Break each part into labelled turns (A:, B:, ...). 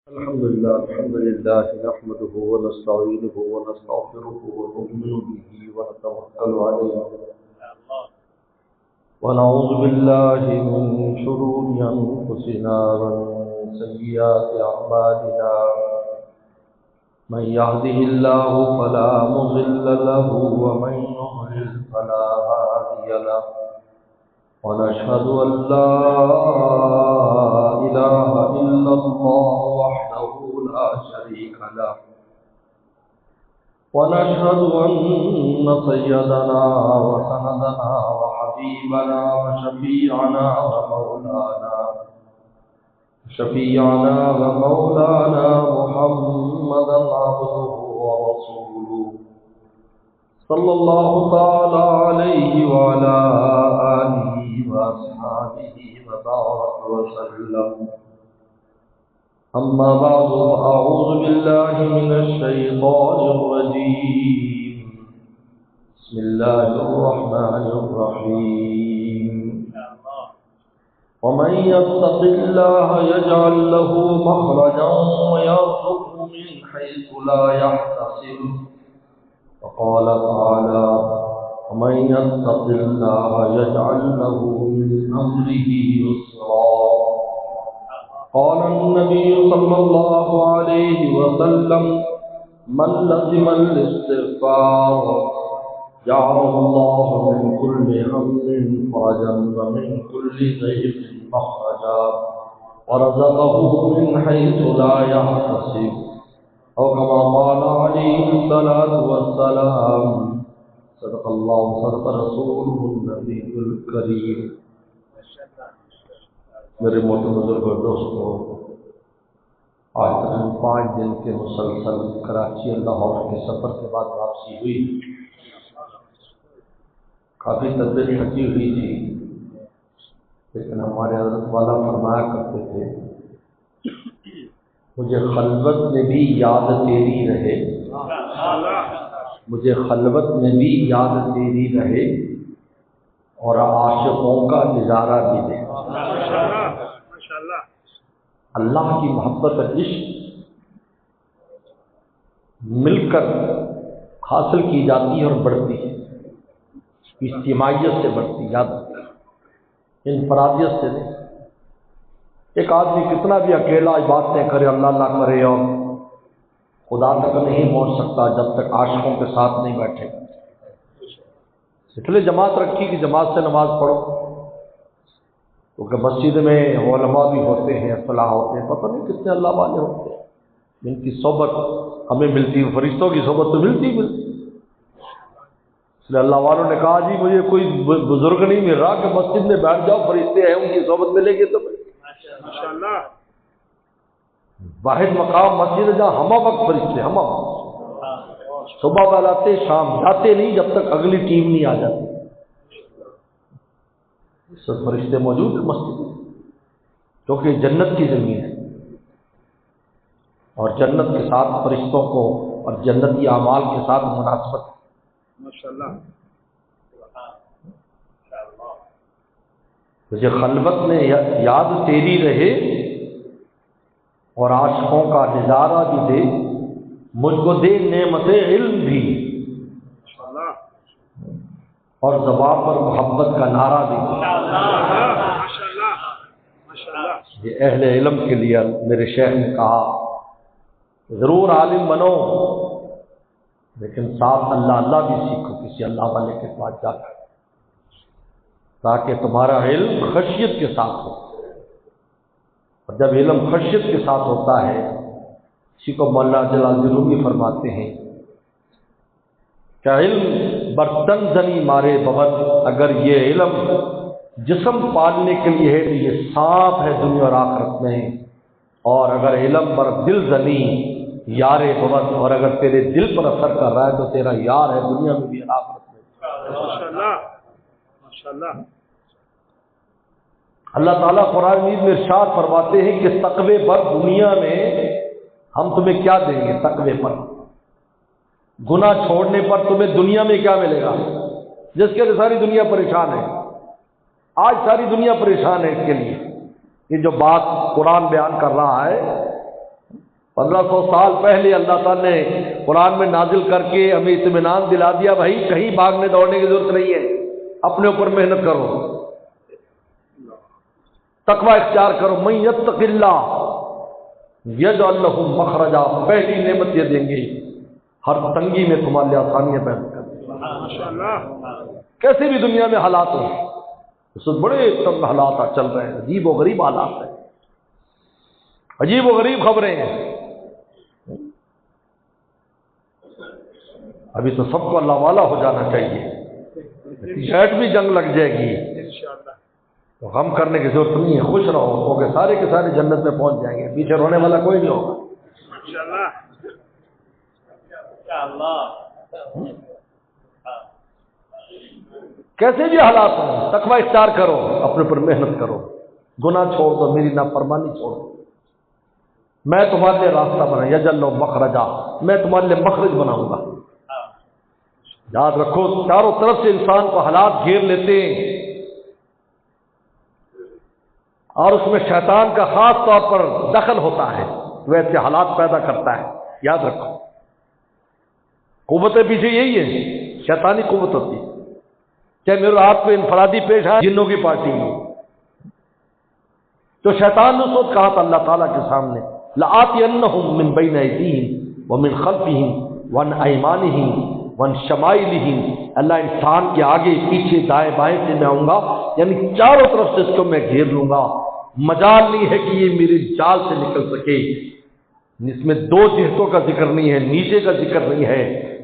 A: الحمد لله نحمده ونستعينه ونستغفره ونؤمن به ونتوكل عليه ونعوذ بالله من شرور أنفسنا ومن سيئات أعمالنا من يهده الله فلا مضل له ومن يضلل فلا هادي له ونشهد أن لا إله إلا الله وحده لا شريك له ونشهد أن سيدنا وسندنا وحبيبنا وشفيعنا ومولانا محمدا عبده ورسوله صلى الله تعالى عليه وعلى آله وأصحابه وبارك وسلم. أما بعد فأعوذ بالله من الشيطان الرجيم. بسم الله الرحمن الرحيم. ومن يتق الله يجعل له مخرجا ويرزقه من حيث لا يحتسب. وقال تعالى ومن يتق الله يجعل له من أمره يسرا. قال النبي صلى الله عليه وسلم من لزم الاستغفار جعله الله من كل هم فرجا ومن كل ضيق مخرجا ورزقه من حيث لا يحتسب أو كما قال عليه الصلاة والسلام. صدق الله صدق رسوله النبي الكريم. میرے محترم بزرگ اور دوستو، آج تقریباً 5 دن کے مسلسل کراچی اور لاہور کے سفر کے بعد واپسی ہوئی. کافی طبیعت تھکی ہوئی تھی، لیکن ہمارے حضرت والا فرمایا کرتے تھے مجھے خلوت میں بھی یاد تیری رہے، مجھے خلوت میں بھی یاد تیری رہے اور عاشقوں کا نظارہ بھی دے. اللہ کی محبت اور عشق مل کر حاصل کی جاتی ہے اور بڑھتی ہے، اجتماعیت سے بڑھتی، یاد انفرادیت سے نہیں. ایک آدمی کتنا بھی اکیلا باتیں کرے، اللہ اللہ کرے اور خدا تک نہیں پہنچ سکتا جب تک عاشقوں کے ساتھ نہیں بیٹھے گا. اس لیے جماعت رکھی کہ جماعت سے نماز پڑھو، کیونکہ مسجد میں علماء بھی ہوتے ہیں، اصلاح ہوتے ہیں، پتہ نہیں کتنے اللہ والے ہوتے ہیں جن کی صحبت ہمیں ملتی ہے. فرشتوں کی صحبت تو ملتی. اس لیے اللہ والوں نے کہا جی مجھے کوئی بزرگ نہیں مل رہا کہ مسجد میں بیٹھ جاؤ، فرشتے ہیں ان کی صحبت ملے گی تو ماشاءاللہ. واحد مقام مسجد ہے جہاں ہمہ وقت فرشتے، ہمہ صبح بلاتے شام جاتے نہیں جب تک اگلی ٹیم نہیں آ جاتی. سب فرشتے موجود ہیں مسجد میں، کیونکہ جنت کی زمین ہے اور جنت کے ساتھ فرشتوں کو اور جنتی اعمال کے ساتھ مناسبت ہے. ماشاءاللہ. مجھے خلوت میں یاد تیری رہے اور عاشقوں کا نظارہ بھی دے، مجھ کو دے نعمت علم بھی اور زبان پر محبت کا نعرہ بھی. یہ اہل علم کے لیے میرے شیخ نے کہا ضرور عالم بنو لیکن ساتھ اللہ اللہ بھی سیکھو کسی اللہ والے کے پاس جا کر، تاکہ تمہارا علم خشیت کے ساتھ ہو. اور جب علم خشیت کے ساتھ ہوتا ہے، اسی کو مولانا جلال رومی فرماتے ہیں کہ علم برتن زنی مارے ببد، اگر یہ علم جسم پالنے کے لیے ہے تو یہ سانپ ہے دنیا اور آخرت میں، اور اگر علم پر دل زنی یار ببد، اور اگر تیرے دل پر اثر کر رہا ہے تو تیرا یار ہے دنیا میں بھی اور آخرت میں. ماشاءاللہ ماشاءاللہ. اللہ تعالیٰ قرآن مجید میں ارشاد فرماتے ہیں کہ تقوی پر دنیا میں ہم تمہیں کیا دیں گے. تقوی پر، گناہ چھوڑنے پر تمہیں دنیا میں کیا ملے گا، جس کے لیے ساری دنیا پریشان ہے. آج ساری دنیا پریشان ہے اس کے لیے. یہ جو بات قرآن بیان کر رہا ہے 1500 سال پہلے اللہ تعالیٰ نے قرآن میں نازل کر کے ہمیں اطمینان دلا دیا، بھائی کہیں بھاگنے دوڑنے کی ضرورت نہیں ہے، اپنے اوپر محنت کرو، تقوی اختیار کرو۔ من یتق اللہ یجعل لہ مخرجا، پہلی نعمت یہ دیں گے ہر تنگی میں تمہارے لیے آسانیاں پیدا کر دیں گے۔ کیسے بھی دنیا میں حالات ہوں، اس وقت بڑے تنگ حالات چل رہے ہیں، عجیب و غریب حالات ہیں، عجیب و غریب خبریں ہیں۔ ابھی تو سب کو اللہ والا ہو جانا چاہیے، شاید بھی جنگ لگ جائے گی تو غم کرنے کی ضرورت نہیں ہے، خوش رہو کیونکہ سارے کے سارے جنت میں پہنچ جائیں گے، پیچھے رونے والا کوئی نہیں ہوگا۔ کیسے بھی حالات ہوں تقوی اختیار کرو، اپنے پر محنت کرو، گناہ چھوڑ دو، میری نافرمانی چھوڑ دو، میں تمہارے لیے راستہ بناؤں، یجعل لہ مخرجا، میں تمہارے لیے مخرج بناؤں گا۔ یاد رکھو چاروں طرف سے انسان کو حالات گھیر لیتے ہیں اور اس میں شیطان کا خاص طور پر دخل ہوتا ہے، ویسے حالات پیدا کرتا ہے۔ یاد رکھو قوتیں پیچھے یہی ہے، شیطانی قوت ہوتی ہے، چاہے میرے آپ کو انفرادی پیش ہے جنوں کی پارٹی میں، تو شیطان نے اس وقت کہا تھا اللہ تعالیٰ کے سامنے لآتینہم من بین ایدیہم ومن خلفہم وعن ایمانہم وعن شمائلہم، اللہ انسان کے آگے پیچھے دائیں بائیں سے میں آؤں گا، یعنی چاروں طرف سے اس کو میں گھیر لوں گا، مجال نہیں ہے کہ یہ میرے جال سے نکل سکے۔ اس میں دو جہتوں کا ذکر نہیں ہے، نیچے کا ذکر نہیں ہے۔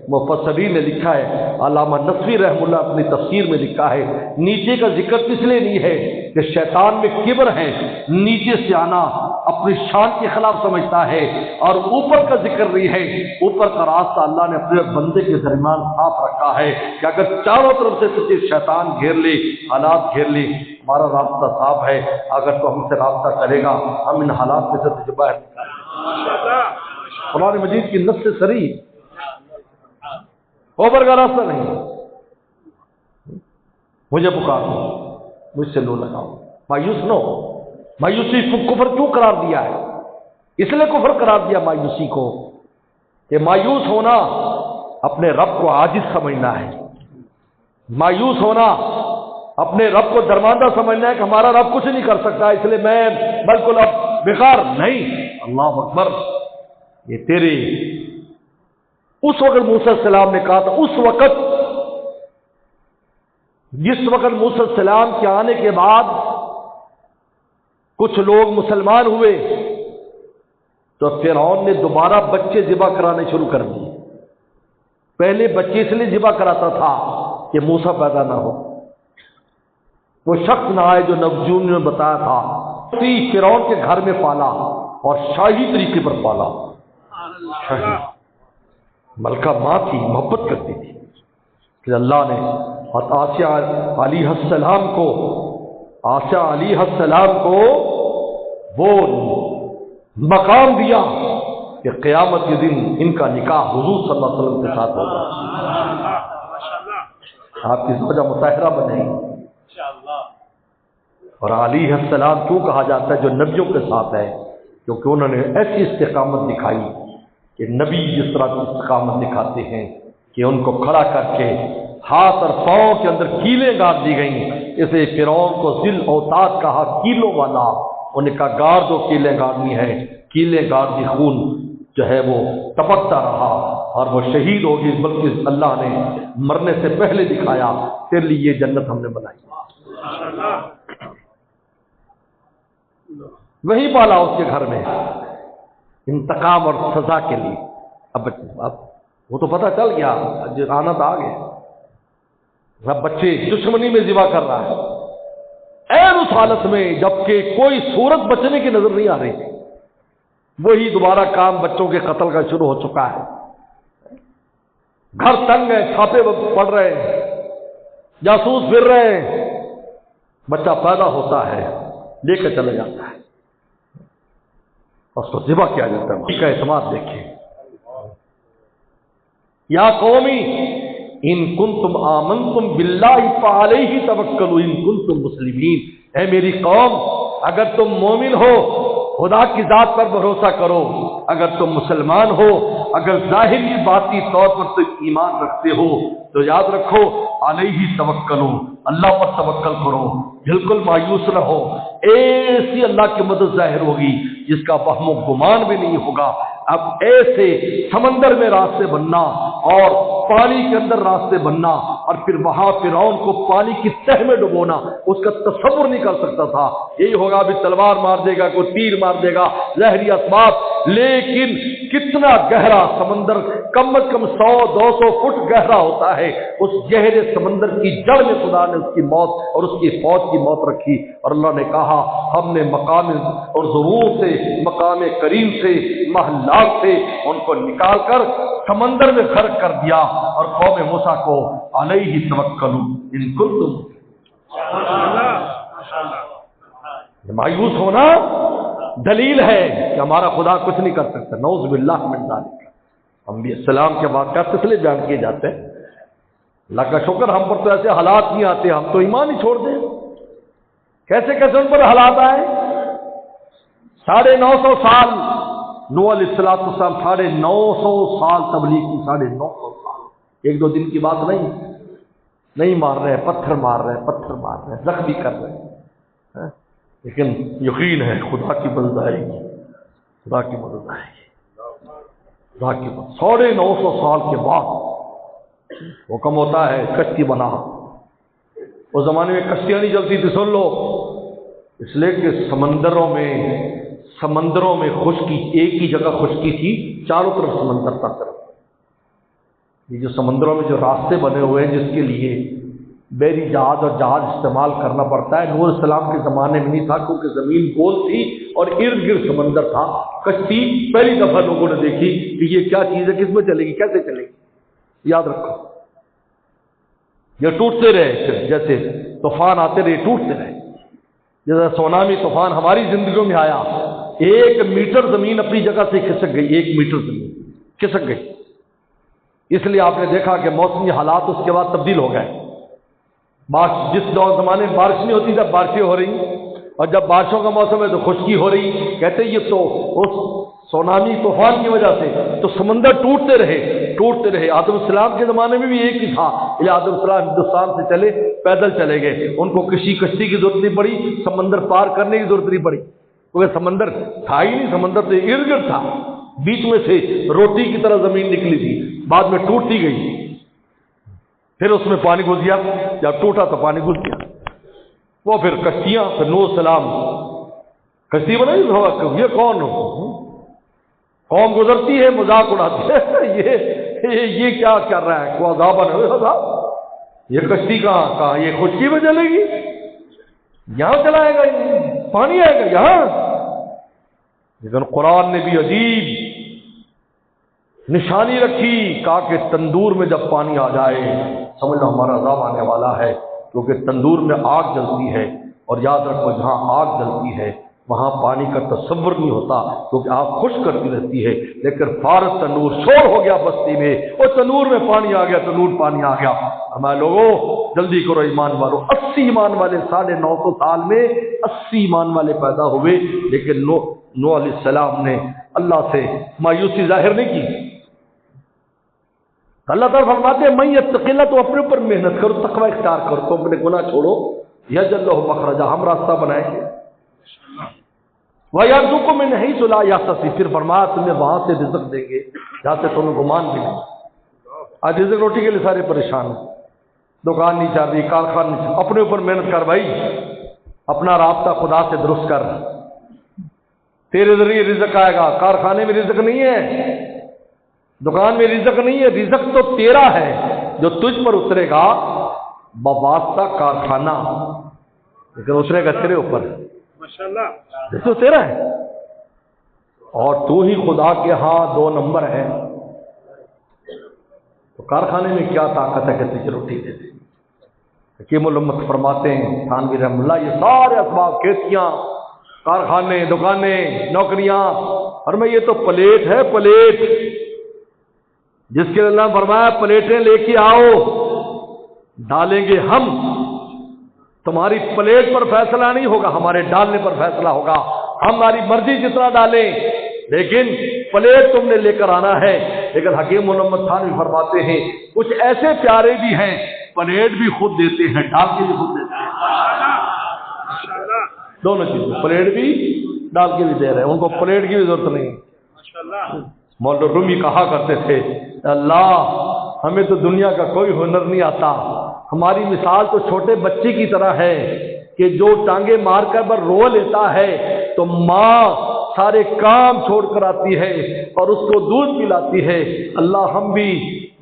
A: مفسرین نے لکھا ہے، علامہ نصفی رحم اللہ اپنی تفسیر میں لکھا ہے، نیچے کا ذکر اس لیے نہیں ہے کہ شیطان میں کبر ہے، نیچے سے آنا اپنی شان کے خلاف سمجھتا ہے، اور اوپر کا ذکر نہیں ہے، اوپر کا راستہ اللہ نے اپنے بندے کے درمیان صاف رکھا ہے کہ اگر چاروں طرف سے تجھے شیطان گھیر لے، حالات گھیر لے، ہمارا راستہ صاف ہے، اگر تو ہم سے رابطہ کرے گا ہم ان حالات میں سے تجھے باہر نکالیں۔ قرآن مجید کی نص صریح، اوپر کا راستہ نہیں، مجھے پکارو، مجھ سے لو لگاؤ، مایوس نہ ہو۔ مایوسی کفر کیوں قرار دیا ہے؟ اس لیے کفر قرار دیا مایوسی کو کہ مایوس ہونا اپنے رب کو عاجز سمجھنا ہے، مایوس ہونا اپنے رب کو درماندہ سمجھنا ہے کہ ہمارا رب کچھ نہیں کر سکتا، اس لیے میں بالکل اب بیکار نہیں۔ اللہ اکبر، یہ تیرے اس وقت موسیٰ علیہ السلام نے کہا تھا، اس وقت جس وقت موسیٰ علیہ السلام کے آنے کے بعد کچھ لوگ مسلمان ہوئے تو فرعون نے دوبارہ بچے ذبح کرانے شروع کر دیے۔ پہلے بچے اس لیے ذبح کراتا تھا کہ موسیٰ پیدا نہ ہو، وہ شخص نہ آئے جو نبیوں نے بتایا تھا، فرعون کے گھر میں پالا اور شاہی طریقے پر پالا۔ ملکہ ماں تھی، محبت کرتی تھی، کہ اللہ نے آسیہ علیہ السلام کو وہ مقام دیا کہ قیامت کے دن ان کا نکاح حضور صلی اللہ علیہ وسلم کے ساتھ ہوگا، آپ کی زوجہ مطہرہ بنے گی۔ اور علیہ السلام کیوں کہا جاتا ہے جو نبیوں کے ساتھ ہے؟ کیونکہ انہوں نے ایسی استقامت دکھائی کہ نبی جس طرح کی استقامت دکھاتے ہیں کہ ان کو کھڑا کر کے ہاتھ اور پاؤں کے اندر کیلیں گاڑ دی گئیں، اسے فرعون کو ذل اوتاد کہا، کیلوں والا، انہیں کہا گاڑ دو، کیلیں گاڑنی ہے، کیلیں گاڑ دی، خون جو ہے وہ ٹپکتا رہا اور وہ شہید ہو گئی، بلکہ اللہ نے مرنے سے پہلے دکھایا تیرے لیے یہ جنت ہم نے بنائی۔ وہی پالا اس کے گھر میں انتقام اور سزا کے لیے۔ اب وہ تو پتہ چل گیا، آنا تو آ گیا، اب بچے دشمنی میں ذبح کر رہا ہے، این اس حالت میں جبکہ کوئی صورت بچنے کی نظر نہیں آ رہی تھی، وہی دوبارہ کام بچوں کے قتل کا شروع ہو چکا ہے۔ گھر تنگ ہے، چھاپے پڑ رہے ہیں، جاسوس پھر رہے ہیں، بچہ پیدا ہوتا ہے، لے کے چلے جاتا ہے، اس کو ذبح کیا جاتا ہے۔ کا اعتماد دیکھیں، یا قومی ان کنتم آمنتم باللہ فعلیہ توکلوا ان کنتم مسلمین، اے میری قوم اگر تم مومن ہو خدا کی ذات پر بھروسہ کرو، اگر تم مسلمان ہو، اگر ظاہری باطنی طور پر تم ایمان رکھتے ہو تو یاد رکھو علیہ توکلو، اللہ پر توکل کرو، بالکل مایوس نہ ہو۔ ایسی اللہ کی مدد ظاہر ہوگی جس کا وہم و گمان بھی نہیں ہوگا۔ اب ایسے سمندر میں راستے بننا اور پانی کے اندر راستے بننا اور پھر وہاں فرعون کو پانی کی تہ میں ڈبونا، اس کا تصور نہیں کر سکتا تھا۔ یہی ہوگا ابھی تلوار مار دے گا، کوئی تیر مار دے گا، ظاہری اسباب، لیکن کتنا گہرا سمندر، کم از کم 100-200 فٹ گہرا ہوتا ہے۔ اس گہرے سمندر کی جڑ میں خدا نے اس کی موت اور اس کی فوج کی موت رکھی، اور اللہ نے کہا ہم نے مقام اور ضرور سے، مقام کریم سے، محلات سے ان کو نکال کر سمندر میں غرق کر دیا، اور قوم موسیٰ کو علیہ توکلوا ان کنتم۔ مایوس ہونا دلیل ہے کہ ہمارا خدا کچھ نہیں کر سکتا، نعوذ باللہ من ذالک۔ انبیاء السلام کے واقعات اس لیے بیان کیے جاتے ہیں۔ اللہ کا شکر ہم پر تو ایسے حالات نہیں آتے، ہم تو ایمان ہی چھوڑ دیں۔ کیسے کیسے ان پر حالات آئے؟ 950 سال نوح علیہ السلام 950 سال تبلیغ کی، 950 سال، ایک دو دن کی بات نہیں مار رہے، پتھر مار رہے، زخمی کر رہے ہیں، لیکن یقین ہے خدا کی مدد آئے گی، خدا کی مدد آئے گی، خدا کی مدد۔ 950 سال کے بعد حکم ہوتا ہے کشتی بنا۔ اس زمانے میں کشتیاں نہیں چلتی تھی، سن لو، اس لیے کہ سمندروں میں خشکی، ایک ہی جگہ خشکی تھی، چاروں طرف سمندر تھا طرف۔ یہ جو سمندروں میں جو راستے بنے ہوئے ہیں جس کے لیے بحری جہاز اور جہاز استعمال کرنا پڑتا ہے، نوح علیہ السلام کے زمانے میں نہیں تھا، کیونکہ زمین گول تھی اور ارد گرد سمندر تھا۔ کشتی پہلی دفعہ لوگوں نے دیکھی کہ یہ کیا چیز ہے، کس میں چلے گی، کیسے چلے گی۔ یاد رکھو یہ ٹوٹتے رہے، جیسے طوفان آتے رہے ٹوٹتے رہے، جیسے سونامی طوفان ہماری زندگیوں میں آیا، 1 میٹر زمین اپنی جگہ سے کھسک گئی، 1 میٹر زمین کھسک گئی۔ اس لیے آپ نے دیکھا کہ موسمی حالات اس کے بعد تبدیل ہو گئے۔ جس زمانے میں بارش نہیں ہوتی تب بارشیں ہو رہی، اور جب بارشوں کا موسم ہے تو خشکی ہو رہی۔ کہتے یہ تو اس سونامی طوفان کی وجہ سے تو سمندر ٹوٹتے رہے۔ آدم السلام کے زمانے میں بھی ایک ہی تھا، یہ آدم السلام ہندوستان سے چلے، پیدل چلے گئے، ان کو کشتی کی ضرورت نہیں پڑی، سمندر پار کرنے کی ضرورت نہیں پڑی، کیونکہ سمندر تھا ہی نہیں، سمندر تو ارد گرد تھا، بیچ میں سے روٹی کی طرح زمین نکلی تھی، بعد میں ٹوٹتی گئی، پھر اس میں پانی گھس گیا، جب ٹوٹا تو پانی گھس گیا، وہ پھر کشتیاں، پھر نوح السلام کشتی بنائی۔ یہ کون قوم گزرتی ہے مذاق اڑاتی ہے، یہ کیا کر رہا ہے، کو عذاب ہے، یہ کشتی کہاں، یہ خشکی میں چلے گی، یہاں چلائے گا، پانی آئے گا یہاں۔ لیکن قرآن نے بھی عجیب نشانی رکھی، کہا کہ تندور میں جب پانی آ جائے سمجھ لو ہمارا عذاب آنے والا ہے، کیونکہ تندور میں آگ جلتی ہے، اور یاد رکھو جہاں آگ جلتی ہے وہاں پانی کا تصور نہیں ہوتا، کیونکہ آگ خشک کرتی رہتی ہے، لیکن فارغ تنور شور ہو گیا بستی میں، اور تنور میں پانی آ گیا، تنور پانی آ گیا۔ ہمارے لوگوں جلدی کرو ایمان والو، 80 ایمان والے 950 سال میں 80 ایمان والے پیدا ہوئے، لیکن نوح علیہ السلام نے اللہ سے مایوسی ظاہر نہیں کی۔ اللہ تعالیٰ فرماتے ہیں میں یتق اللہ، تو اپنے اوپر محنت کرو، تقوی اختیار کرو، تو اپنے گناہ چھوڑو، یجعل لہ مخرجا، ہم راستہ بنائیں گے، وَيَرْزُقْهُ مِنْ حَيْثُ لَا يَحْتَسِبُ، پھر فرمایا تمہیں وہاں سے رزق دیں گے جہاں سے تمہیں گمان بھی نہیں۔ آج رزق روٹی کے لیے سارے پریشان ہیں، دکان نہیں چل رہی، کارخانہ نہیں چل رہی، اپنے اوپر محنت کر بھائی، اپنا رابطہ خدا سے درست کر، تیرے ذریعے رزق آئے گا۔ کارخانے میں رزق نہیں ہے، دکان میں رزق نہیں ہے، رزق تو تیرا ہے جو تجھ پر اترے گا بواسطہ کارخانہ، لیکن اترے گا تیرے اوپر، تو تیرا ہے، اور تو ہی خدا کے ہاں 2 نمبر ہے، تو کارخانے میں کیا طاقت ہے کہ تجھے روٹی دے دے۔ حکیم الامت فرماتے ہیں تھانوی رحمہ اللہ، یہ سارے اسباب، کھیتیاں، کارخانے، دکانیں، نوکریاں، اور میں یہ تو پلیٹ ہے، پلیٹ جس کے اللہ نے فرمایا پلیٹیں لے کے آؤ، ڈالیں گے ہم، تمہاری پلیٹ پر فیصلہ نہیں ہوگا، ہمارے ڈالنے پر فیصلہ ہوگا، ہماری مرضی جتنا ڈالیں، لیکن پلیٹ تم نے لے کر آنا ہے۔ لیکن حکیم محمد خان بھی فرماتے ہیں کچھ ایسے پیارے بھی ہیں پلیٹ بھی خود دیتے ہیں، ڈال کے بھی خود دیتے ہیں، دونوں چیزیں، پلیٹ بھی ڈال کے بھی دے رہے ہیں، ان کو پلیٹ کی بھی ضرورت نہیں۔ مولانا رومی کہا کرتے تھے اللہ ہمیں تو دنیا کا کوئی ہنر نہیں آتا، ہماری مثال تو چھوٹے بچے کی طرح ہے کہ جو ٹانگیں مار کر بر رو لیتا ہے تو ماں سارے کام چھوڑ کر آتی ہے اور اس کو دودھ پلاتی ہے۔ اللہ ہم بھی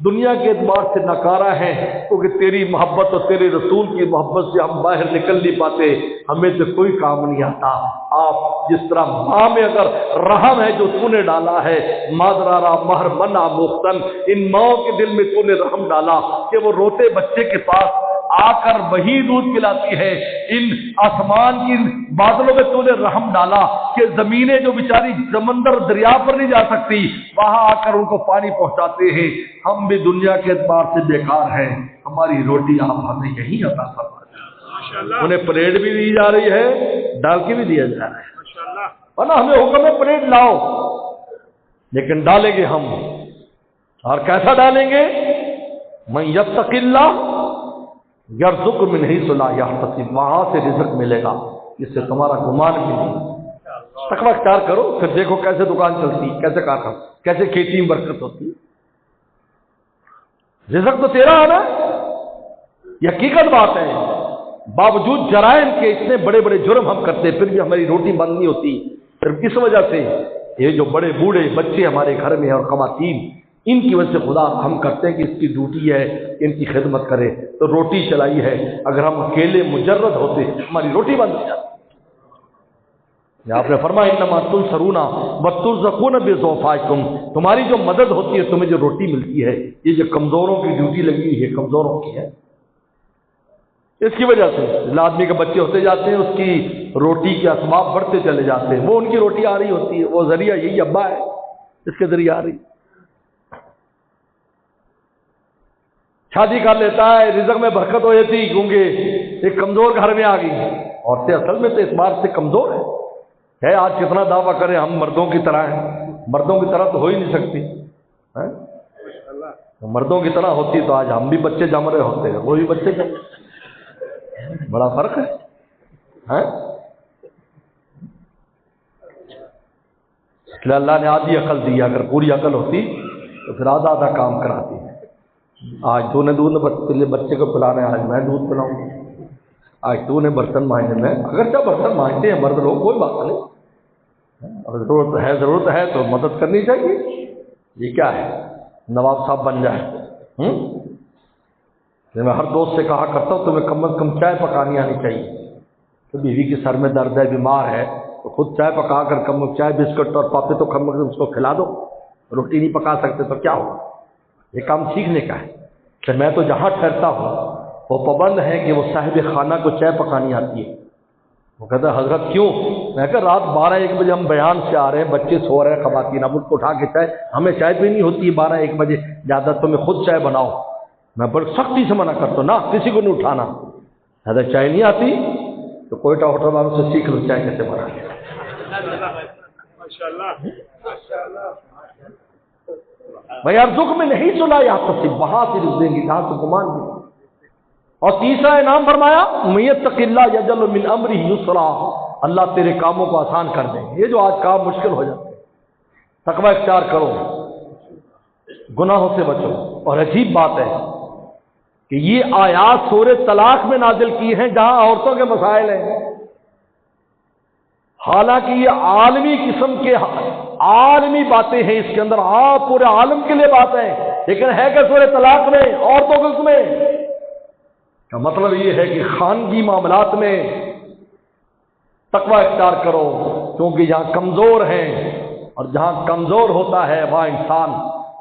A: دنیا کے اعتبار سے ناکارہ ہیں کیونکہ تیری محبت اور تیرے رسول کی محبت سے ہم باہر نکل نہیں پاتے، ہمیں تو کوئی کام نہیں آتا۔ آپ جس طرح ماں میں اگر رحم ہے جو تو نے ڈالا ہے، مادرارا مہر منا مختن، ان ماؤں کے دل میں تو نے رحم ڈالا کہ وہ روتے بچے کے پاس آ کر وہی دودھ پلاتی ہے۔ ان آسمان کی بادلوں میں تو نے رحم ڈالا کہ زمینیں جو بیچاری سمندر دریا پر نہیں جا سکتی وہاں آ کر ان کو پانی پہنچاتے ہیں۔ ہم بھی دنیا کے اعتبار سے بیکار ہیں، ہماری روٹی آپ ہمیں یہی عطا فرمائیں۔ انہیں پلیٹ بھی دی جا رہی ہے، ڈال کے بھی دیا جا رہا ہے، ورنہ ہمیں حکم ہے پلیٹ لاؤ، لیکن ڈالیں گے ہم، اور کیسا ڈالیں گے؟ من یتق اللہ یرزق من حیث لا یحتسب، وہاں سے رزق ملے گا جس سے تمہارا گمان بھی نہیں۔ تقوی اختیار کرو، پھر دیکھو کیسے دکان چلتی، کیسے کام، کیسے کھیتی میں برکت ہوتی۔ رزق تو تیرا ہے نا، یہ حقیقت بات ہے۔ باوجود جرائم کے اتنے بڑے بڑے جرم ہم کرتے پھر بھی ہماری روٹی بند نہیں ہوتی، صرف اس وجہ سے یہ جو بڑے بوڑھے بچے ہمارے گھر میں اور خواتین، ان کی وجہ سے خدا ہم کرتے ہیں کہ اس کی ڈیوٹی ہے ان کی خدمت کرے تو روٹی چلائی ہے، اگر ہم اکیلے مجرد ہوتے ہماری روٹی بند ہو جاتی۔ آپ نے فرمایا انما تنصرون وترزقون بضعفائکم، تمہاری جو مدد ہوتی ہے تمہیں جو روٹی ملتی ہے، یہ جو کمزوروں کی ڈیوٹی لگی ہوئی ہے کمزوروں کی ہے، اس کی وجہ سے آدمی کے بچے ہوتے جاتے ہیں، اس کی روٹی کے اسباب بڑھتے چلے جاتے ہیں، وہ ان کی روٹی آ رہی ہوتی ہے، وہ ذریعہ یہی ابا ہے اس کے ذریعے آ رہی۔ شادی کر لیتا ہے، رزق میں برکت ہو جاتی کیونکہ ایک کمزور گھر میں آ گئی۔ عورتیں اصل میں تو اس بات سے کمزور ہے، آج کتنا دعویٰ کریں ہم مردوں کی طرح ہیں، مردوں کی طرح تو ہو ہی نہیں سکتی، مردوں کی طرح ہوتی تو آج ہم بھی بچے جم رہے ہوتے ہیں، وہ بھی بچے جم رہے، بڑا فرق ہے۔ اس لیے اللہ نے آدھی عقل دی، اگر پوری عقل ہوتی تو پھر آدھا آدھا کام کراتی ہے۔ آج تو نے دودھ بچے کو پلانا ہے، آج میں دودھ پلاؤں، آج تو نے برتن مانجنے میں، اگرچہ برتن مانجتے ہیں مرد لوگ کوئی بات نہیں، اگر ضرورت ہے تو مدد کرنی چاہیے۔ یہ کیا ہے نواب صاحب بن جائے؟ میں ہر دوست سے کہا کرتا ہوں تمہیں کم از کم چائے پکانی آنی چاہیے، تو بیوی کے سر میں درد ہے بیمار ہے تو خود چائے پکا کر کم چائے بسکٹ اور پاپے تو کم اس کو کھلا دو، روٹی نہیں پکا سکتے تو کیا ہو، یہ کام سیکھنے کا ہے۔ کہ میں تو جہاں ٹھہرتا ہوں وہ پابند ہے کہ وہ صاحب خانہ کو چائے پکانی آتی ہے۔ وہ کہتا ہے حضرت کیوں؟ میں کہا رات 12-1 بجے ہم بیان سے آ رہے ہیں، بچے سو رہے ہیں، خواتین اب ان کو اٹھا کے چائے، ہمیں چائے بھی نہیں ہوتی ہے 12-1 بجے، زیادہ تمہیں خود چائے بناؤ۔ میں بڑی سختی سے منع کرتا ہوں نا، کسی کو نہیں اٹھانا۔ حضرت چائے نہیں آتی تو کوئٹہ ہوٹل والوں سے سیکھ لو چائے کیسے بنا۔ بھائی ارزق میں نہیں سنا یا تصب، وہاں سے رزق دیں گے جہاں سے گمان بھی۔ اور تیسرا انعام فرمایا من یتق اللہ یجعل من امرہ یسرا، اللہ تیرے کاموں کو آسان کر دیں گے۔ یہ جو آج کام مشکل ہو جاتے ہیں، تقوی اختیار کرو، گناہوں سے بچو۔ اور عجیب بات ہے کہ یہ آیات سورہ طلاق میں نازل کی ہیں جہاں عورتوں کے مسائل ہیں، حالانکہ یہ عالمی قسم کے عالمی باتیں ہیں، اس کے اندر آپ پورے عالم کے لیے بات ہے، لیکن ہے کہ سورہ طلاق میں عورتوں کے اس میں کا مطلب یہ ہے کہ خانگی معاملات میں تقوی اختیار کرو، کیونکہ جہاں کمزور ہیں اور جہاں کمزور ہوتا ہے وہاں انسان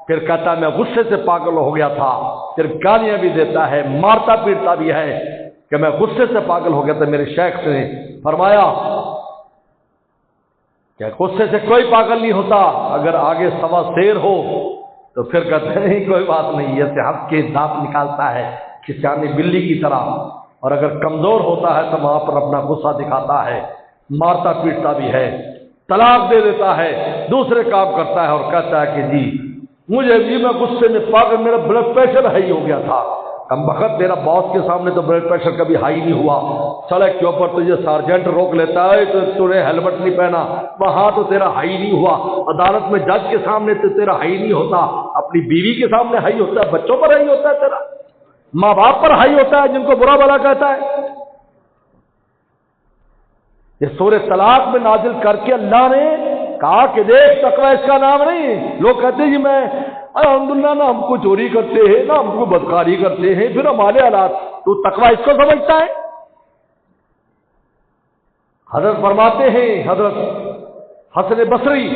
A: پھر کہتا ہے میں غصے سے پاگل ہو گیا تھا، پھر گالیاں بھی دیتا ہے، مارتا پیٹتا بھی ہے کہ میں غصے سے پاگل ہو گیا تھا۔ میرے شیخ نے فرمایا کہ غصے سے کوئی پاگل نہیں ہوتا، اگر آگے سوا شیر ہو تو پھر کہتے ہیں کوئی بات نہیں، یہ سے ہنس کے دانت نکالتا ہے کسانی بلی کی طرح، اور اگر کمزور ہوتا ہے تو وہاں پر اپنا غصہ دکھاتا ہے، مارتا پیٹتا بھی ہے۔ طلاق دے دیتا ہے، دوسرے کام کرتا ہے اور کہتا ہے کہ جی مجھے بھی میں غصے میں پاگل، میرا بلڈ پریشر ہائی ہو گیا تھا۔ کم بخت تیرا باس کے سامنے تو بلڈ پریشر کبھی ہائی نہیں ہوا، سڑک کے اوپر تجھے سارجنٹ روک لیتا ہے تو تو نے ہیلمٹ نہیں پہنا، وہاں تو تیرا ہائی نہیں ہوا، عدالت میں جج کے سامنے تو تیرا ہائی نہیں ہوتا، اپنی بیوی کے سامنے ہائی ہوتا ہے، بچوں پر ہائی ہوتا ہے، تیرا ماں باپ پر ہائی ہوتا ہے جن کو برا بھلا کہتا ہے۔ یہ سورہ طلاق میں نازل کر کے اللہ نے کہا کہ دیکھ تقوی اس کا نام نہیں۔ لوگ کہتے ہیں جی میں الحمدللہ نہ ہم کو چوری کرتے ہیں نہ ہم کو بدکاری کرتے ہیں، پھر ہمارے حالات، تو تقوی اس کو سمجھتا ہے؟ حضرت فرماتے ہیں، حضرت حسن بصری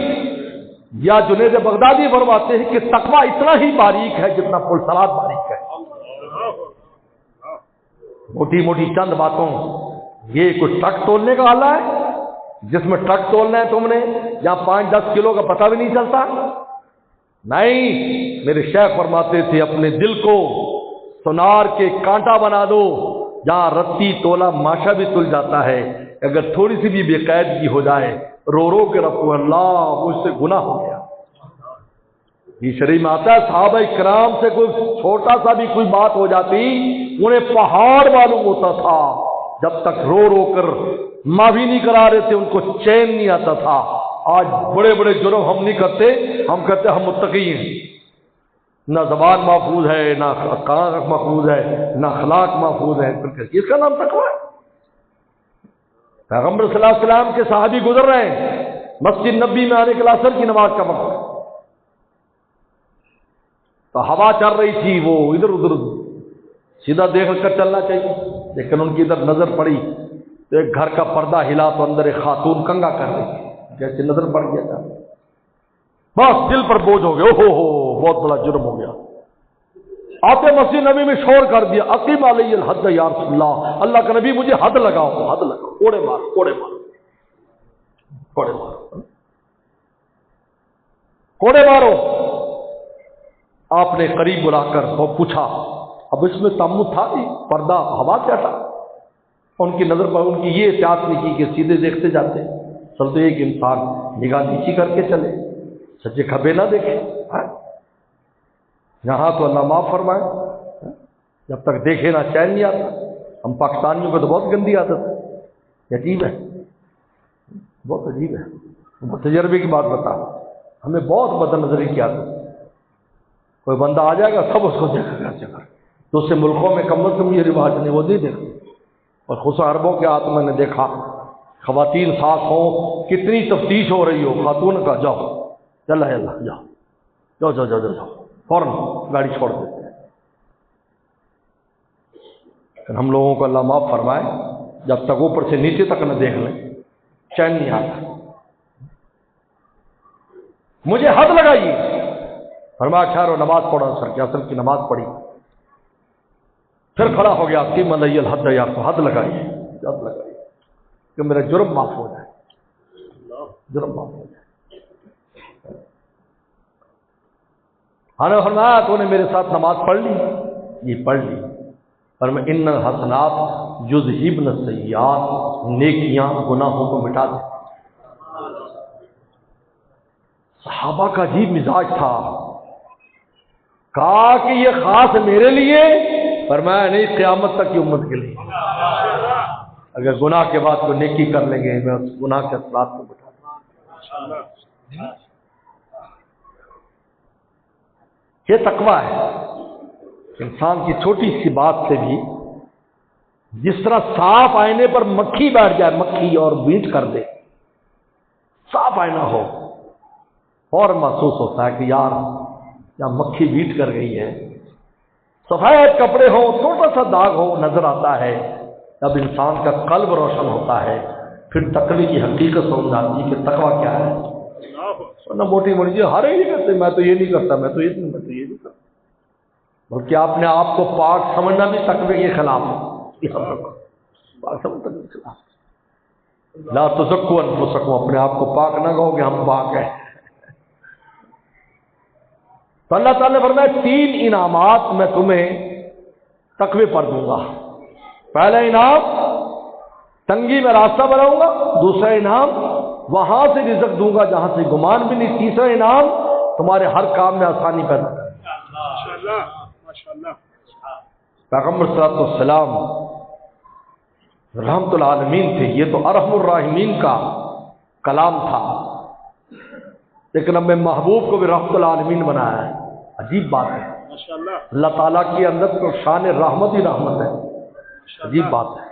A: یا جنید بغدادی فرماتے ہیں کہ تقوی اتنا ہی باریک ہے جتنا پلسرات باریک ہے۔ موٹی موٹی چند باتوں، یہ کوئی ٹرک تولنے کا آلہ ہے جس میں ٹرک تولنا ہے تم نے، جہاں 5-10 کلو کا پتہ بھی نہیں چلتا؟ نہیں، میرے شیخ فرماتے تھے اپنے دل کو سونار کے کانٹا بنا دو، جہاں رتی تولا ماشا بھی تل جاتا ہے، اگر تھوڑی سی بھی بے قاعدگی ہو جائے رو رو کے رکھو اللہ مجھ سے گناہ ہو گیا۔ یہ شریف میں آتا ہے صحابہ کرام سے کوئی چھوٹا سا بھی کوئی بات ہو جاتی انہیں پہاڑ معلوم ہوتا تھا، جب تک رو رو کر معافی نہیں کرا رہے تھے ان کو چین نہیں آتا تھا۔ آج بڑے بڑے جرم ہم نہیں کرتے، ہم کہتے ہم متقی ہیں، نہ زبان محفوظ ہے، نہ کان محفوظ ہے، نہ اخلاق محفوظ ہے، اس کا نام تقویٰ ہے۔ پیغمبر صلی اللہ علیہ وسلم کے صحابی گزر رہے ہیں، مسجد نبی میں آنے کے عصر کی نماز کا وقت، تو ہوا چل رہی تھی، وہ ادھر ادھر سیدھا دیکھ کر چلنا چاہیے، لیکن ان کی ادھر نظر پڑی تو ایک گھر کا پردہ ہلا تو اندر ایک خاتون کنگا کر رہی تھی، جیسے نظر پڑ گیا تھا بس دل پر بوجھ ہو گیا، اوہ بہت بڑا جرم ہو گیا۔ آتے مسجد نبی میں شور کر دیا، اقیم علی الحد یا رسول اللہ، اللہ کا نبی مجھے حد لگاؤ، حد لگاؤ، کوڑے مار کوڑے مار کوڑے مار کوڑے مارو۔ آپ نے قریب بلا کر وہ پوچھا، اب اس میں تامت تھا نہیں، پردہ ہوا کیا تھا؟ ان کی نظر پر ان کی یہ احتیاط نہیں کی کہ سیدھے دیکھتے جاتے، چلتے ایک انسان نگاہ نیچی کر کے چلے، سچے کھبے نہ دیکھے۔ یہاں تو اللہ معاف فرمائے، جب تک دیکھے نہ چین نہیں آتا۔ ہم پاکستانیوں کو تو بہت گندی عادت ہے، عجیب ہے، بہت عجیب ہے۔ تجربے کی بات بتا، ہمیں بہت بد نظری کی عادت ہے۔ کوئی بندہ آ جائے گا سب اس کو دیکھے گا جگہ، دوسرے ملکوں میں کم از کم یہ رواج نہیں، وہ نہیں دیکھتے، اور خصوصاً عربوں کے ہاتھ میں نے دیکھا خواتین ساتھ ہوں، کتنی تفتیش ہو رہی ہو، خاتون کا جاؤ چلا ہے اللہ جاؤ جاؤ جاؤ جاؤ جاؤ، فوراً گاڑی چھوڑ دیتے ہیں۔ لیکن ہم لوگوں کو اللہ معاف فرمائے، جب تک اوپر سے نیچے تک نہ دیکھ لیں چین نہیں آتا۔ مجھے حد لگائی، فرمایا ٹھہرو نماز پڑھو، سر کے اصل کی نماز پڑھی، پھر کھڑا ہو گیا، قیم علی الحد یا تو حد لگائیے، حد لگائیے کہ میرا جرم معاف ہو جائے، جرم معاف ہو جائے۔ فرمایا تو نے میرے ساتھ نماز پڑھ لی؟ یہ پڑھ لی، پر میں ان الحسنات یذہبن السیئات، نیکیاں گناہوں کو مٹا دیں۔ صحابہ کا عجیب مزاج تھا، کہا کہ یہ خاص میرے لیے، فرمایا نہیں قیامت تک کی امت کے لیے، اگر گناہ کے بعد کوئی نیکی کر لیں گے میں اس گناہ کے اثرات کو بتا دوں۔ یہ تقویٰ ہے، انسان کی چھوٹی سی بات سے بھی، جس طرح صاف آئینے پر مکھی بیٹھ جائے، مکھی اور بینٹ کر دے، صاف آئینہ ہو اور محسوس ہوتا ہے کہ یار یا مکھی بیٹ کر گئی ہے، سفید کپڑے ہو، چھوٹا سا داغ ہو، نظر آتا ہے، تب انسان کا قلب روشن ہوتا ہے، پھر تقوی کی حقیقت سمجھ آتی ہے کہ تقویٰ کیا ہے۔ نہ موٹی موٹی چیز ہر ایک نہیں کرتے، میں تو یہ نہیں کرتا، میں تو یہ نہیں کرتا، بلکہ آپ نے آپ کو پاک سمجھنا بھی تقوی کے خلاف ہے، پاک سمجھنا بھی خلاف۔ لا تزکوا انفسکم، اپنے آپ کو پاک نہ کہو کہ ہم پاک ہیں۔ تو اللہ تعالیٰ نے فرمایا 3 انعامات میں تمہیں تقوی پر دوں گا۔ پہلا انعام تنگی میں راستہ بناؤں گا، دوسرا انعام وہاں سے رزق دوں گا جہاں سے گمان بھی نہیں. تیسرا انعام تمہارے ہر کام میں آسانی پیدا کر. پیغمبر صلی اللہ علیہ وسلم رحمت العالمین تھے. یہ تو ارحم الراحمین کا کلام تھا، لیکن اب میں محبوب کو بھی رحمت العالمین بنایا ہے. عجیب بات ہے. اللہ تعالیٰ کی اندر تو شان رحمت ہی رحمت ہے. عجیب بات ہے.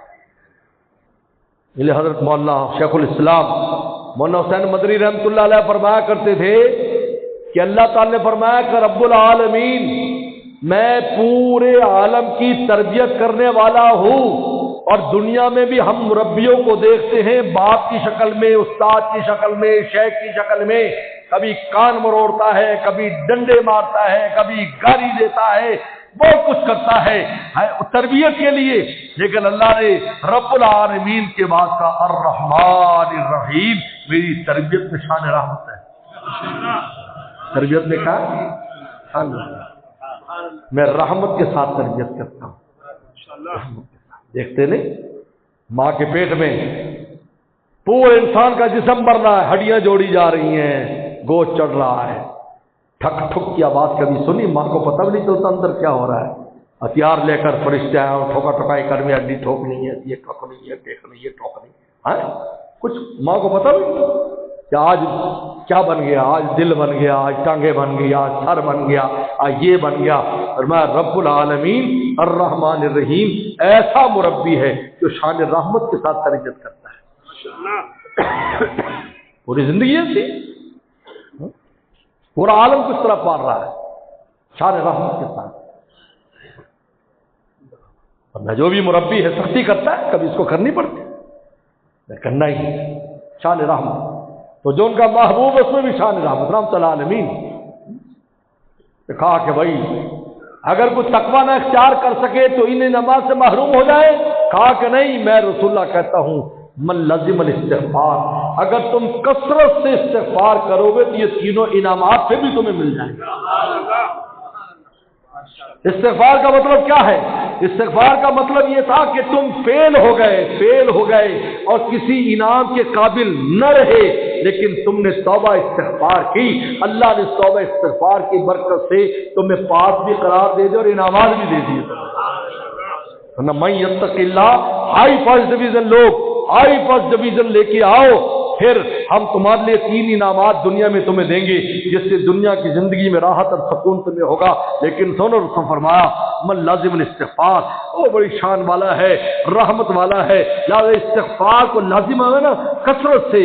A: حضرت مولانا شیخ الاسلام مولانا حسین مدنی رحمۃ اللہ علیہ فرمایا کرتے تھے کہ اللہ تعالیٰ نے فرمایا کہ رب العالمین میں پورے عالم کی تربیت کرنے والا ہوں، اور دنیا میں بھی ہم مربیوں کو دیکھتے ہیں باپ کی شکل میں، استاد کی شکل میں، شیخ کی شکل میں. کبھی کان مروڑتا ہے، کبھی ڈنڈے مارتا ہے، کبھی گالی دیتا ہے، بہت کچھ کرتا ہے تربیت کے لیے. لیکن اللہ نے رب العالمین کے بعد کا الرحمن الرحیم، میری تربیت میں شان رحمت ہے. تربیت میں کہا میں رحمت کے ساتھ تربیت کرتا ہوں. دیکھتے نہیں ماں کے پیٹ میں پورے انسان کا جسم بڑھ رہا ہے، ہڈیاں جوڑی جا رہی ہیں، گوشت چڑھ رہا ہے. ٹھک ٹھک کی آواز کبھی سنی؟ ماں کو پتہ بھی نہیں چلتا اندر کیا ہو رہا ہے. ہتھیار لے کر فرشتے آئے اور ٹھوکا ٹھکائی کر میں ہڈی ٹھوکنی ہے، یہ ٹھوکنی ہے، دیکھنی، یہ ٹھوکنی ہے. کچھ ماں کو پتہ بھی نہیں کہ آج کیا بن گیا. آج دل بن گیا، آج ٹانگیں بن گئی، آج سر بن گیا، آج یہ بن گیا. اور میں رب العالمین الرحمن الرحیم ایسا مربی ہے جو شان رحمت کے ساتھ تربیت کرتا ہے. پوری زندگی ایسی، پورا عالم کس طرح پال رہا ہے شان رحمت کے ساتھ. اور جو بھی مربی ہے سختی کرتا ہے، کبھی اس کو کرنی پڑتی ہے، کرنا ہی شان رحمت. تو جو ان کا محبوب اس میں بھی شان رحمت رحمت العالمین. کہا کہ بھائی اگر کوئی تقوی نہ اختیار کر سکے تو انہیں نماز سے محروم ہو جائے. کہا کہ نہیں، میں رسول اللہ کہتا ہوں من لازم الاستغفار، اگر تم کثرت سے استغفار کرو گے تو یہ تینوں انعامات سے بھی تمہیں مل جائیں گے. استغفار کا مطلب کیا ہے؟ استغفار کا مطلب یہ تھا کہ تم فیل ہو گئے اور کسی انعام کے قابل نہ رہے، لیکن تم نے توبہ استغفار کی. اللہ نے توبہ استغفار کی برکت سے تمہیں پاس بھی قرار دے دیا اور انعامات بھی دے دیے. میں یتق اللہ ہائی فرسٹ ڈویژن، لوگ ہائی فرسٹ ڈویژن لے کے آؤ، پھر ہم تمہارے لیے 3 انعامات دنیا میں تمہیں دیں گے جس سے دنیا کی زندگی میں راحت اور سکون تمہیں ہوگا. لیکن سنو، رسول فرمایا من لازم الاستغفار، وہ بڑی شان والا ہے، رحمت والا ہے. لہذا استغفار کو لازم ہے نا کثرت سے،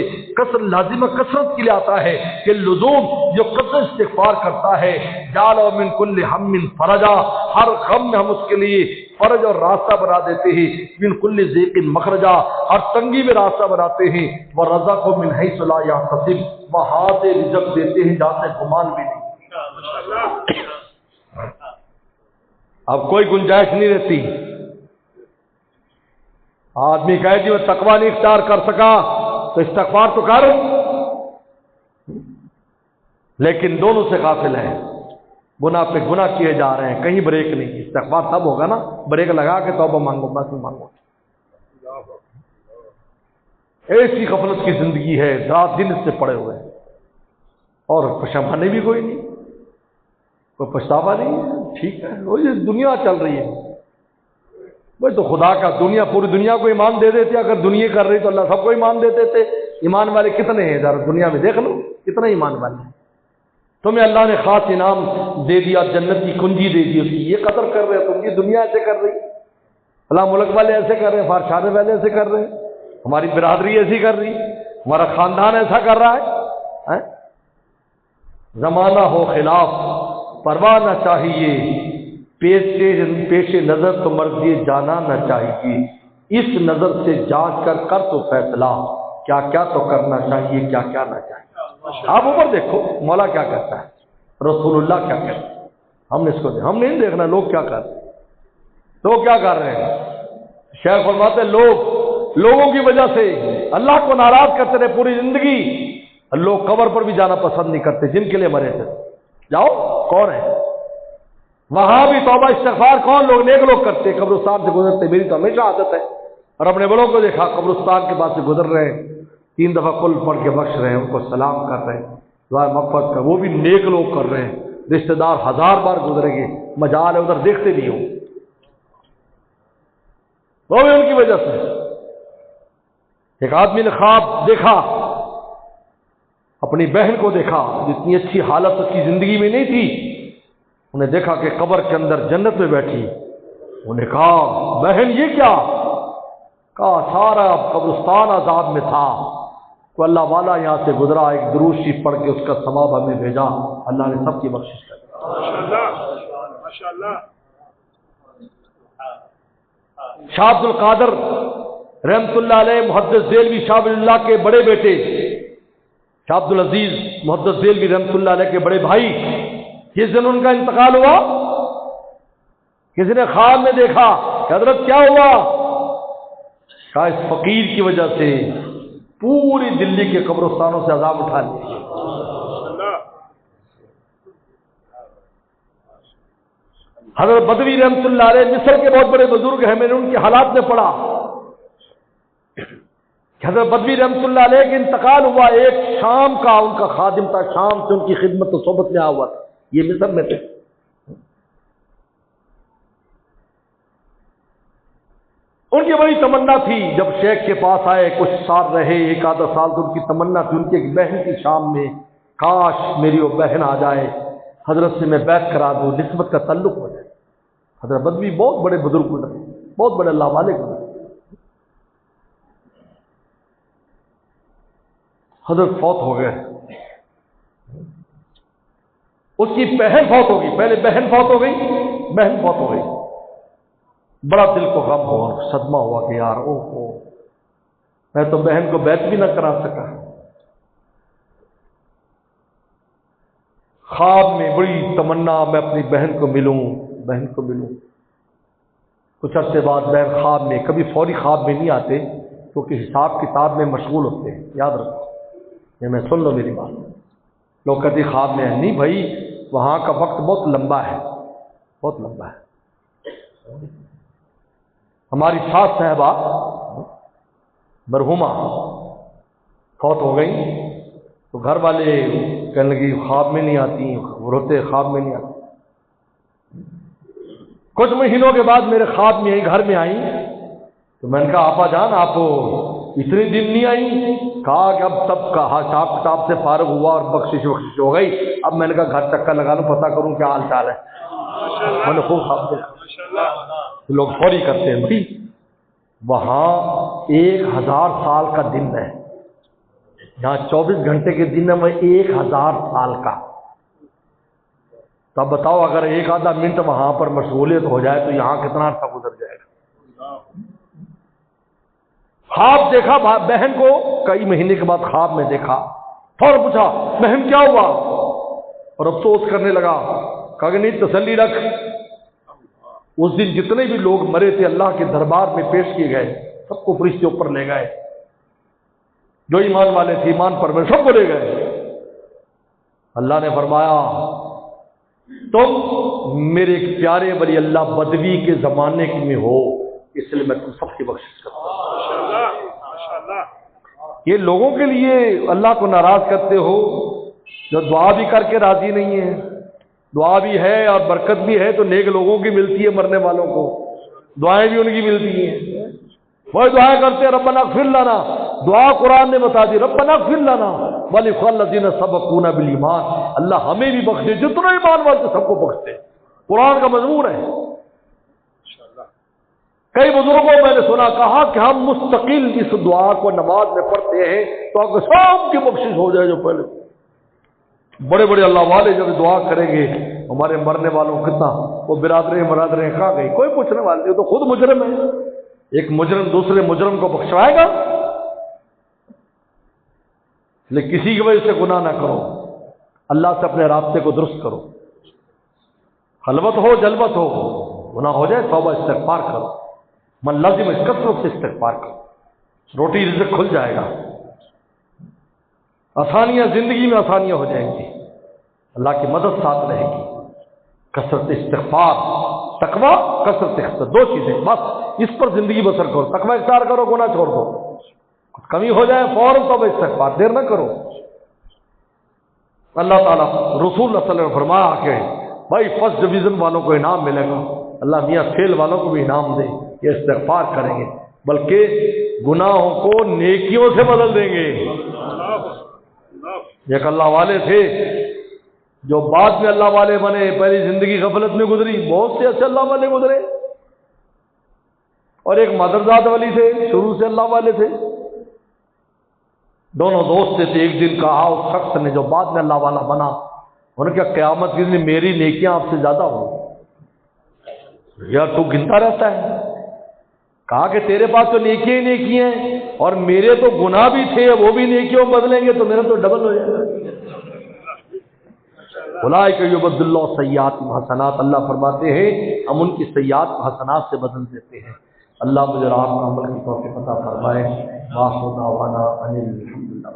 A: لازمہ کثرت کے لیے آتا ہے کہ لزوم جو کثرت استغفار کرتا ہے جعل من کل ہم فرجا، ہر غم میں ہم اس کے لیے فرج اور راستہ بنا دیتے ہیں. من کل ضیق مخرجا، ہر تنگی میں راستہ بناتے ہیں. ورزقہ من حیث لا یحتسب، وہاں سے رزق دیتے ہیں جہاں سے گمان بھی نہیں. اب کوئی گنجائش نہیں رہتی. آدمی کہے جی میں تقوی نہیں اختیار کر سکا تو استغفار تو کر، لیکن دونوں سے غافل ہیں. گناہ پہ گناہ کیے جا رہے ہیں، کہیں بریک نہیں. استغفار تب ہوگا نا بریک لگا کے توبہ مانگو، بس مانگو. ایسی غفلت کی زندگی ہے، رات دن اس سے پڑے ہوئے ہیں اور پشیمانی بھی کوئی نہیں، کوئی پچھتاوا نہیں ہے. ٹھیک ہے، وہ یہ دنیا چل رہی ہے. بھائی تو خدا کا دنیا، پوری دنیا کو ایمان دے دیتے. اگر دنیا کر رہی تو اللہ سب کو ایمان دیتے تھے. ایمان والے کتنے ہیں ذرا دنیا میں دیکھ لو، کتنے ایمان والے ہیں. تمہیں اللہ نے خاص انعام دے دیا، جنت کی کنجی دے دی، یہ قدر کر رہے تم. یہ دنیا ایسے کر رہی، فلاں ملک والے ایسے کر رہے ہیں، فارشانے والے ایسے کر رہے ہیں، ہماری برادری ایسی کر رہی، ہمارا خاندان ایسا کر رہا ہے. زمانہ ہو خلاف پرواہ نہ چاہیے، پیش نظر تو مرضی جانا نہ چاہیے. اس نظر سے جانچ کر تو فیصلہ، کیا کیا تو کرنا چاہیے، کیا کیا نہ چاہیے. آپ اوپر دیکھو مولا کیا کرتا ہے، رسول اللہ کیا کرتا ہے. ہم نے اس کو ہم نہیں دیکھنا لوگ کیا کر رہے ہیں. لوگ کیا کر رہے ہیں؟ شیخ فرماتے لوگوں کی وجہ سے اللہ کو ناراض کرتے رہے پوری زندگی. لوگ قبر پر بھی جانا پسند نہیں کرتے جن کے لیے مرے تھے. جاؤ کون ہے وہاں بھی توبہ استغفار کون لوگ نیک لوگ کرتے، قبرستان سے گزرتے. میری تو ہمیشہ عادت ہے، اور اپنے بڑوں کو دیکھا قبرستان کے پاس سے گزر رہے ہیں 3 دفعہ قل پڑھ کے بخش رہے ہیں، ان کو سلام کر رہے ہیں، دعائے مغفرت کا، وہ بھی نیک لوگ کر رہے ہیں، رشتہ دار 1000 بار گزرے گے، مجال ہے ادھر دیکھتے نہیں ہوں، وہ بھی ان کی وجہ سے۔ ایک آدمی نے خواب دیکھا، اپنی بہن کو دیکھا، جتنی اچھی حالت اس کی زندگی میں نہیں تھی، انہیں دیکھا کہ قبر کے اندر جنت میں بیٹھی، انہیں کہا بہن یہ کیا؟ کہا سارا قبرستان عذاب میں تھا، تو اللہ والا یہاں سے گزرا، ایک درود شریف پڑھ کے اس کا ثواب ہمیں بھیجا، اللہ نے سب کی بخشش کر دی۔
B: ماشاءاللہ۔
A: شاہ عبد القادر رحمت اللہ علیہ محدث دہلوی شاہ ولی اللہ کے بڑے بیٹے، شاہ عبد العزیز محدث دہلوی رحمت اللہ علیہ کے بڑے بھائی، جس دن ان کا انتقال ہوا، کسی نے خواب میں دیکھا کہ حضرت کیا ہوا؟ کہا اس فقیر کی وجہ سے پوری دلی کے قبرستانوں سے عذاب اٹھا لیا۔ حضرت بدوی رحمت اللہ علیہ مصر کے بہت بڑے بزرگ ہیں، میں نے ان کے حالات میں پڑھا کہ حضرت بدوی رحمت اللہ علیہ کے انتقال ہوا، ایک شام کا ان کا خادم تھا، شام سے ان کی خدمت و صحبت میں آیا ہوا تھا، یہ مصر میں تھے۔ ان کی بڑی تمنا تھی، جب شیخ کے پاس آئے کچھ سال رہے، 1 آدھا سال، تو ان کی تمنا تھی، ان کی ایک بہن کی شام میں، کاش میری وہ بہن آ جائے، حضرت سے میں بیعت کرا دوں، نسبت کا تعلق ہو جائے۔ حضرت بدوی بہت بڑے بزرگ گزرے، بہت بڑے اللہ والے گزرے۔ حضرت فوت ہو گئے، اس کی بہن فوت ہو گئی، پہلے بہن فوت ہو گئی، بہن فوت ہو گئی، بڑا دل کو غم ہوا، صدمہ ہوا کہ یار اوہ میں تو بہن کو بیعت بھی نہ کرا سکا۔ خواب میں بڑی تمنا، میں اپنی بہن کو ملوں، بہن کو ملوں۔ کچھ عرصے بعد بہن خواب میں، کبھی فوری خواب میں نہیں آتے کیونکہ حساب کتاب میں مشغول ہوتے ہیں، یاد رکھو، یہ میں سن لو میری بات۔ لوگ کہتے خواب میں ہے، نہیں بھائی وہاں کا وقت بہت لمبا ہے، بہت لمبا ہے۔ ہماری ساس صاحبہ مرحومہ فوت ہو گئی، تو گھر والے کہنے لگی خواب میں نہیں آتی، وہ روتے خواب میں نہیں آتی۔ کچھ مہینوں کے بعد میرے خواب میں گھر میں آئی، تو میں نے کہا آپا جان آپ اتنے دن نہیں آئی؟ کہا کہ اب سب کا حساب کتاب سے فارغ ہوا اور بخشش ہو گئی، اب میں نے کہا گھر چکر لگا لوں، پتہ کروں کیا حال چال ہے۔ میں نے خوب خواب دیکھا، لوگ فوری کرتے ہیں بھائی، وہاں 1000 سال کا دن ہے، یہاں 24 گھنٹے کے دن ہے، وہ 1000 سال کا۔ تو اب بتاؤ اگر 1 آدھا منٹ وہاں پر مشغولیت ہو جائے تو یہاں کتنا عرصہ گزر جائے گا۔ خواب دیکھا بہن کو، کئی مہینے کے بعد خواب میں دیکھا، فوراً پوچھا بہن کیا ہوا، اور افسوس کرنے لگا، کہا کہ نہیں تسلی رکھ، اس دن جتنے بھی لوگ مرے تھے اللہ کے دربار میں پیش کیے گئے، سب کو فرشتے اوپر لے گئے، جو ایمان والے تھے ایمان پر میں سب کو لے گئے۔ اللہ نے فرمایا تم میرے ایک پیارے ولی اللہ بدوی کے زمانے میں ہو، اس لیے میں تم سب کی بخشش کرتا ہوں۔ یہ لوگوں کے لیے اللہ کو ناراض کرتے ہو جو دعا بھی کر کے راضی نہیں ہے، دعا بھی ہے اور برکت بھی ہے تو نیک لوگوں کی ملتی ہے، مرنے والوں کو دعائیں بھی ان کی ملتی ہیں، وہی دعائیں کرتے ہیں ربنا اغفر لنا، دعا قرآن نے بتا دی ربنا اغفر لنا ولإخواننا الذین سبقونا بالایمان، اللہ ہمیں بھی بخشے، جتنے ایمان والے سب کو بخشتے، قرآن کا مضمون ہے۔ کئی بزرگوں میں نے سنا کہا کہ ہم مستقل اس دعا کو نماز میں پڑھتے ہیں تو اگر سب کی بخشش ہو جائے، جو پہلے بڑے بڑے اللہ والے جب دعا کریں گے ہمارے مرنے والوں کتنا، وہ برادریں کہاں گئی، کوئی پوچھنے والے نہیں، تو خود مجرم ہے، ایک مجرم دوسرے مجرم کو بخشوائے گا؟ لیکن کسی کی وجہ سے گناہ نہ کرو، اللہ سے اپنے رابطے کو درست کرو، خلوت ہو جلوت ہو، گناہ ہو جائے توبہ استغفار کرو، من لازم کثرت سے استغفار کرو، روٹی رزق کھل جائے گا، آسانیاں زندگی میں آسانیاں ہو جائیں گی، اللہ کی مدد ساتھ رہے گی۔ کثرت استغفار، تقویٰ، کثرت استغفار، 2 چیزیں بس، اس پر زندگی بسر کرو، تقویٰ اختیار کرو، گناہ چھوڑ دو، کمی ہو جائے فوراً توبہ استغفار، دیر نہ کرو۔ اللہ تعالیٰ رسول اللہ صلی اللہ علیہ وسلم فرمایا کہ بھائی فرسٹ ڈویژن والوں کو انعام ملے گا، اللہ میاں فیل والوں کو بھی انعام دے، یہ استغفار کریں گے بلکہ گناہوں کو نیکیوں سے بدل دیں گے۔ ایک اللہ والے تھے جو بعد میں اللہ والے بنے، پہلی زندگی غفلت میں گزری، بہت سے ایسے اللہ والے گزرے، اور ایک مدرزاد والی تھے، شروع سے اللہ والے تھے، دونوں دوست تھے۔ ایک دن کہا اس شخص نے جو بعد میں اللہ والا بنا، انہوں نے کہا قیامت کے دن میری نیکیاں آپ سے زیادہ ہوں، یار تو گنتا رہتا ہے؟ کہا کہ تیرے پاس تو نیکیاں ہی نیکیاں ہیں اور میرے تو گناہ بھی تھے، وہ بھی نیکیوں بدلیں گے تو میرا تو ڈبل ہو جائے گا۔ اولئک یبدل اللہ سیئات حسنات، اللہ فرماتے ہیں ہم ان کی سیئات حسنات سے بدل دیتے ہیں۔ اللہ مجھے اور آپ کو عمل کی توفیق عطا فرمائے۔ واخر دعوانا ان الحمد للہ۔